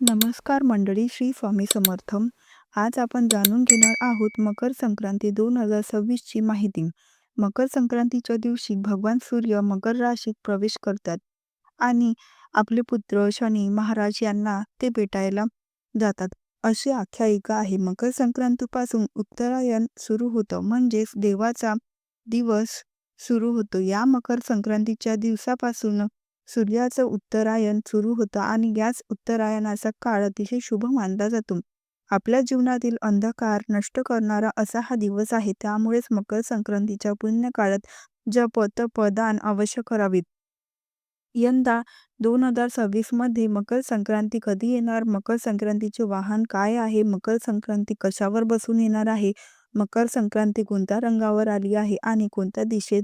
नमस्कार मंडळी, श्री स्वामी समर्थ. आज आपण जाणून घेणार आहोत मकर संक्रांती 2026 ची माहिती. मकर संक्रांतीच्या दिवशी भगवान सूर्य मकर राशीत प्रवेश करतात आणि आपले पुत्र शनी महाराज यांना ते भेटायला जातात. अशी आख्यायिका आहे. मकर संक्रांतीपासून उत्तरायण सुरू होतं, म्हणजेच देवाचा दिवस सुरू होतो. या मकर संक्रांतीच्या दिवसापासून सूर्याचं उत्तरायण सुरू होतं आणि याच उत्तरायणाचा काळ अतिशय शुभ मानला जातो. आपल्या जीवनातील अंधकार नष्ट करणारा असा हा दिवस आहे. त्यामुळेच मकर संक्रांतीच्या पुण्य काळात जप, तप, दान अवश्य करावीत. यंदा 2026 मध्ये मकर संक्रांती कधी येणार? मकर संक्रांतीचे वाहन काय आहे? मकर संक्रांती कशावर बसून येणार आहे? मकर संक्रांती कोणत्या रंगावर आली आहे आणि कोणत्या दिशेत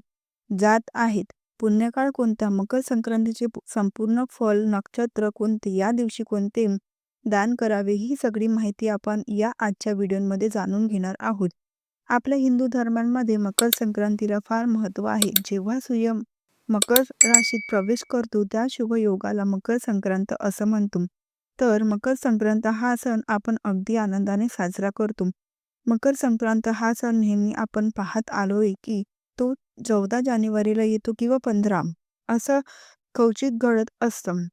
जात आहेत? पुण्यकाळ कोणता? मकर संक्रांतीचे संपूर्ण फल नक्षत्र कोणते? या दिवशी कोणते दान करावे? ही सगळी माहिती आपण या आजच्या व्हिडिओमध्ये जाणून घेणार आहोत. आपल्या हिंदू धर्मांमध्ये मकर संक्रांतीला फार महत्त्व आहे. जेव्हा सूर्य मकर राशीत प्रवेश करतो त्या शुभ योगाला मकर संक्रांत असं म्हणतो. तर मकर संक्रांत हा सण आपण अगदी आनंदाने साजरा करतो. मकर संक्रांत हा सण नेहमी आपण पाहत आलोय की तो 14 जानेवारीला येतो किंवा 15 असं क्वचित घडत असतं.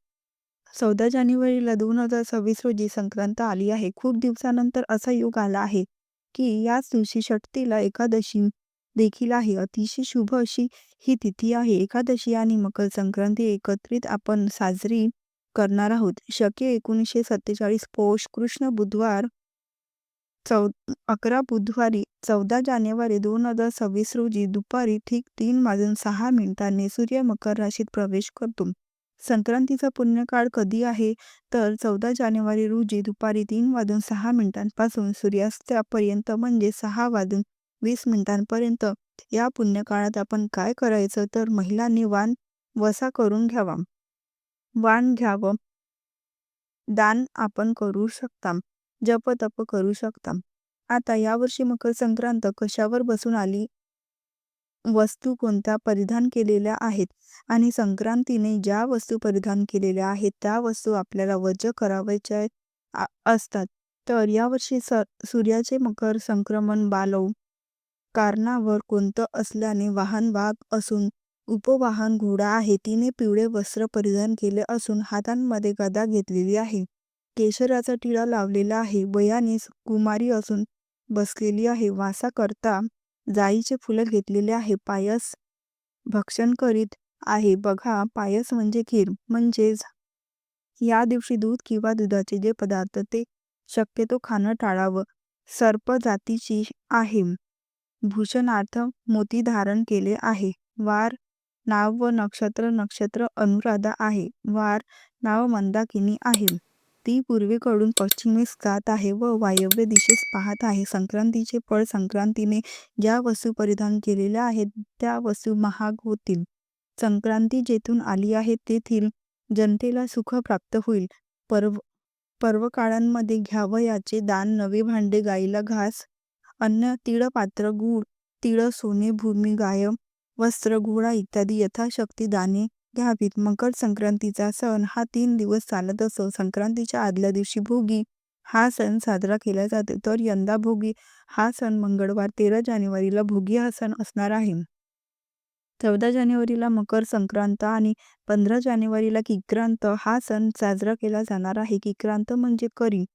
14 जानेवारीला 2026 रोजी संक्रांत आली आहे. खूप दिवसानंतर असा योग आला आहे की याच दिवशी षष्टीला एकादशी देखील आहे. अतिशय शुभ अशी ही तिथी आहे. एकादशी आणि मकर संक्रांती एकत्रित आपण साजरी करणार आहोत. शके 1947 पौष कृष्ण बुधवार 11 बुधवारी 14 जानेवारी 2026 रोजी दुपारी ठीक 3:06 सूर्य मकर राशीत प्रवेश करतो. संक्रांतीचा पुण्यकाळ कधी आहे? तर 14 जानेवारी रोजी दुपारी 3:06 पासून सूर्यास्तापर्यंत, म्हणजे 6:20 या पुण्यकाळात आपण काय करायचं? तर महिलांनी वाण वसा करून घ्यावा, वाण घ्यावं, दान आपण करू शकता, जप तप करू शकता. आता यावर्षी मकर संक्रांत कशावर बसून आली? वस्तू कोणत्या परिधान केलेल्या आहेत आणि संक्रांतीने ज्या वस्तू परिधान केलेल्या आहेत त्या वस्तू आपल्याला वज्र करावयाच्या असतात. तर यावर्षी सूर्याचे मकर संक्रमण बालव कारणावर कोणतं असल्याने वाहन वाघ असून उपवाहन घोडा आहे. तिने पिवळे वस्त्र परिधान केले असून हातांमध्ये गदा घेतलेली आहे. केशराचा टिळा लावलेला आहे. वयाने कुमारी असून बसलेली आहे. वासा करता जाईचे फुलं घेतलेले आहे. पायस भक्षण करीत आहे. बघा, पायस म्हणजे खीर. म्हणजेच या दिवशी दूध किंवा दुधाचे जे पदार्थ ते शक्यतो खाणं टाळावं. सर्प जातीची आहे. भूषणार्थ मोती धारण केले आहे. वार नाव व नक्षत्र नक्षत्र अनुराधा आहे. वार नाव मंदाकिनी आहे. ती पूर्वेकडून पश्चिमेस जात आहे व वायव्य दिशेस पाहत आहे. संक्रांतीचे फळ संक्रांतीने ज्या वस्तू परिधान केलेल्या आहेत त्या वस्तू महाग होतील. संक्रांती जेथून आली आहे तेथील जनतेला सुख प्राप्त होईल. पर्वकाळांमध्ये घ्यावयाचे दान: नवे भांडे, गाईला घास, अन्न, तीळ पात्र, गूळ, तीळ, सोने, भूमी, गाय, वस्त्र, घोडा इत्यादी यथाशक्ती दाने घ्यावीत. मकर संक्रांतीचा सण हा 3 दिवस चालत असतो. संक्रांतीच्या आदल्या दिवशी भोगी हा सण साजरा केला जातो. तर यंदा भोगी हा सण मंगळवार 13 जानेवारीला भोगी हा सण असणार आहे. 14 जानेवारीला मकर संक्रांत आणि 15 जानेवारीला किक्रांत हा सण साजरा केला जाणार आहे. किक्रांत म्हणजे करी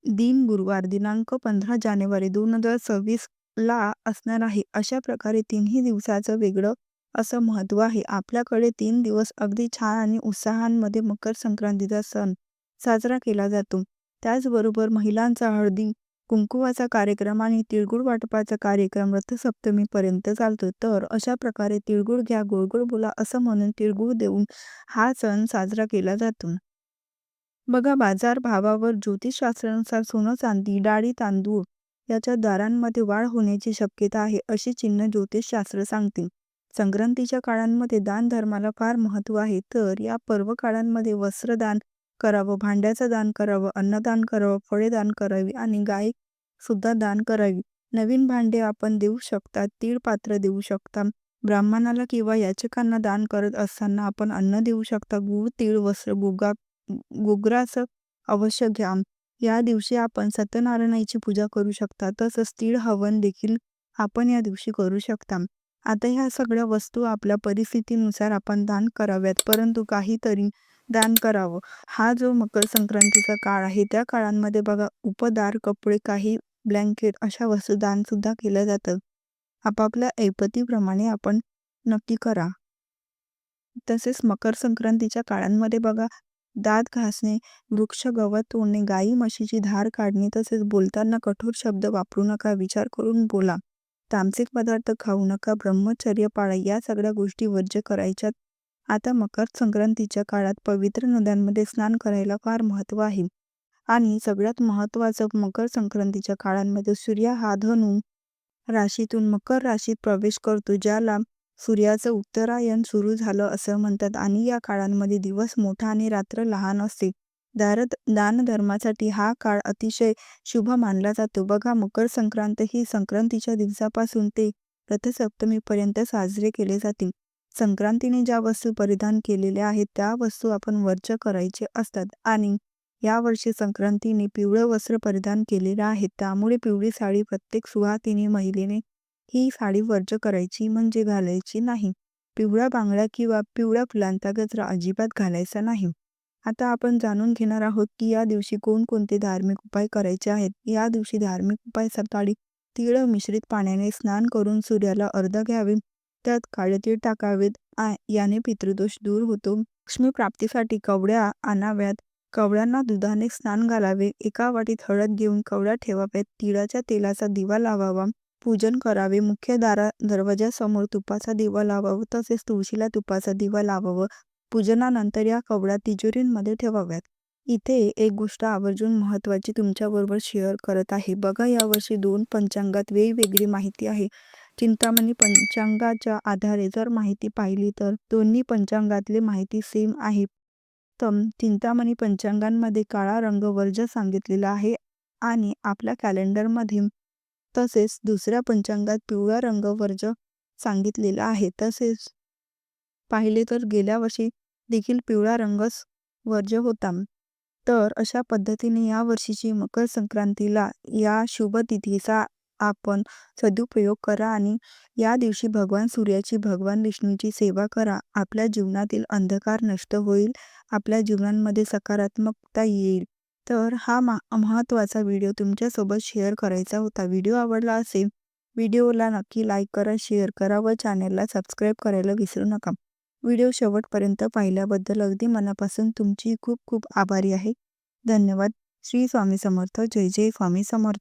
दिन गुरुवार दिनांक 15 जानेवारी 2026 ला असणार आहे. अशा प्रकारे तिन्ही दिवसाचं वेगळं असं महत्त्व आहे. आपल्याकडे 3 दिवस अगदी छान आणि उत्साहांमध्ये मकर संक्रांतीचा सण साजरा केला जातो. त्याचबरोबर महिलांचा हळदी कुंकुवाचा कार्यक्रम आणि तिळगुळ वाटपाचा कार्यक्रम रथसप्तमीपर्यंत चालतो. तर अशा प्रकारे तिळगुळ घ्या गोड बोला असं म्हणून तिळगुळ देऊन हा सण साजरा केला जातो. बघा, बाजार भावावर ज्योतिषशास्त्रानुसार सोनं चांदी डाळी तांदूळ याच्या दरांमध्ये वाढ होण्याची शक्यता आहे अशी चिन्ह ज्योतिषशास्त्र सांगते. संक्रांतीच्या काळांमध्ये दान धर्माला फार महत्त्व आहे. तर या पर्व काळांमध्ये वस्त्रदान करावं, भांड्याचं दान करावं, अन्नदान करावं, फळे दान करावी आणि गाय सुद्धा दान करावी. नवीन भांडे आपण देऊ शकता, तीळ पात्र देऊ शकता. ब्राह्मणाला किंवा याचकांना दान करत असताना आपण अन्न देऊ शकता. गूळ, तीळ, वस्त्र, बुगा गुग्रास अवश्य घ्या. या दिवशी आपण सत्यनारायणाची पूजा करू शकता. तसंच तीळ हवन देखील आपण या दिवशी करू शकता. आता ह्या सगळ्या वस्तू आपल्या परिस्थितीनुसार आपण दान कराव्यात, परंतु काहीतरी दान करावं. हा जो मकर संक्रांतीचा काळ आहे, त्या काळांमध्ये बघा उपदार, कपडे, काही ब्लँकेट अशा वस्तू दान सुद्धा केलं जातं. आपापल्या ऐपतीप्रमाणे आपण नक्की करा. तसेच मकर संक्रांतीच्या काळांमध्ये बघा दात घासणे, वृक्ष गवत तोडणे, गाई म्हशीची धार काढणे, तसेच बोलताना कठोर शब्द वापरू नका, विचार करून बोला. तामसिक पदार्थ खाऊ नका, ब्रह्मचर्य पाळा, या सगळ्या गोष्टी वर्ज्य करायच्यात. आता मकर संक्रांतीच्या काळात पवित्र नद्यांमध्ये स्नान करायला फार महत्त्व आहे. आणि सगळ्यात महत्त्वाचं मकर संक्रांतीच्या काळांमध्ये सूर्य हा धनु राशीतून मकर राशीत प्रवेश करतो, ज्याला सूर्याचं उत्तरायण सुरू झालं असं म्हणतात. आणि या काळांमध्ये दिवस मोठा आणि रात्र लहान असते. दानधर्मासाठी हा काळ अतिशय शुभ मानला जातो. बघा मकर संक्रांत ही संक्रांतीच्या दिवसापासून ते रथसप्तमीपर्यंत साजरे केले जाते. संक्रांतीने ज्या वस्तू परिधान केलेल्या आहेत त्या वस्तू आपण वर्ज्य करायचे असतात. आणि यावर्षी संक्रांतीने पिवळं वस्त्र परिधान केलेलं आहे, त्यामुळे पिवळी साडी प्रत्येक सुहासिनी महिलेने ही साडी वर्ज्य करायची, म्हणजे घालायची नाही. पिवळ्या बांगड्या किंवा पिवळ्या फुलांचा गजरा अजिबात घालायचा नाही. आता आपण जाणून घेणार आहोत की या दिवशी कोणकोणते धार्मिक उपाय करायचे आहेत. या दिवशी धार्मिक उपाय सकाळी तीळ मिश्रित पाण्याने स्नान करून सूर्याला अर्घ्य घ्यावे, त्यात काळे तीळ टाकावेत. याने पितृदोष दूर होतो. लक्ष्मी प्राप्तीसाठी कवड्या आणाव्यात. कवड्यांना दुधाने स्नान घालावे. एका वाटीत हळद घेऊन कवड्या ठेवाव्यात. तिळाच्या तेलाचा दिवा लावावा. पूजन करावे. मुख्य दरवाजासमोर तुपाचा दिवा लावावा. तसेच तुळशीला तुपाचा दिवा लावावं. पूजनानंतर या कवड्या तिजोरीमध्ये ठेवाव्यात. इथे एक गोष्ट आवर्जून महत्त्वाची तुमच्याबरोबर शेअर करत आहे. बघा यावर्षी 2 पंचांगात वेगवेगळी माहिती आहे. चिंतामणी पंचांगाच्या आधारे जर माहिती पाहिली तर दोन्ही पंचांगातली माहिती सेम आहे. चिंतामणी पंचांगांमध्ये काळा रंग वर्ज्य सांगितलेला आहे आणि आपल्या कॅलेंडरमध्ये तसेच दुसऱ्या पंचांगात पिवळा रंग वर्ज्य सांगितलेला आहे. तसेच पाहिले तर गेल्या वर्षी देखील पिवळा रंगच वर्ज्य होता. तर अशा पद्धतीने या वर्षीची मकर संक्रांतीला या शुभ तिथीचा आपण सदुपयोग करा आणि या दिवशी भगवान सूर्याची, भगवान विष्णूची सेवा करा. आपल्या जीवनातील अंधकार नष्ट होईल. आपल्या जीवनांमध्ये सकारात्मकता येईल. तर हा महत्त्वाचा व्हिडिओ तुमच्यासोबत शेअर करायचा होता. व्हिडिओ आवडला असेल, व्हिडिओला नक्की लाईक करा, शेअर करा व चॅनलला सबस्क्राईब करायला विसरू नका. व्हिडिओ शेवटपर्यंत पाहिल्याबद्दल अगदी मनापासून तुमची खूप खूप आभारी आहे. धन्यवाद. श्री स्वामी समर्थ. जय जय स्वामी समर्थ.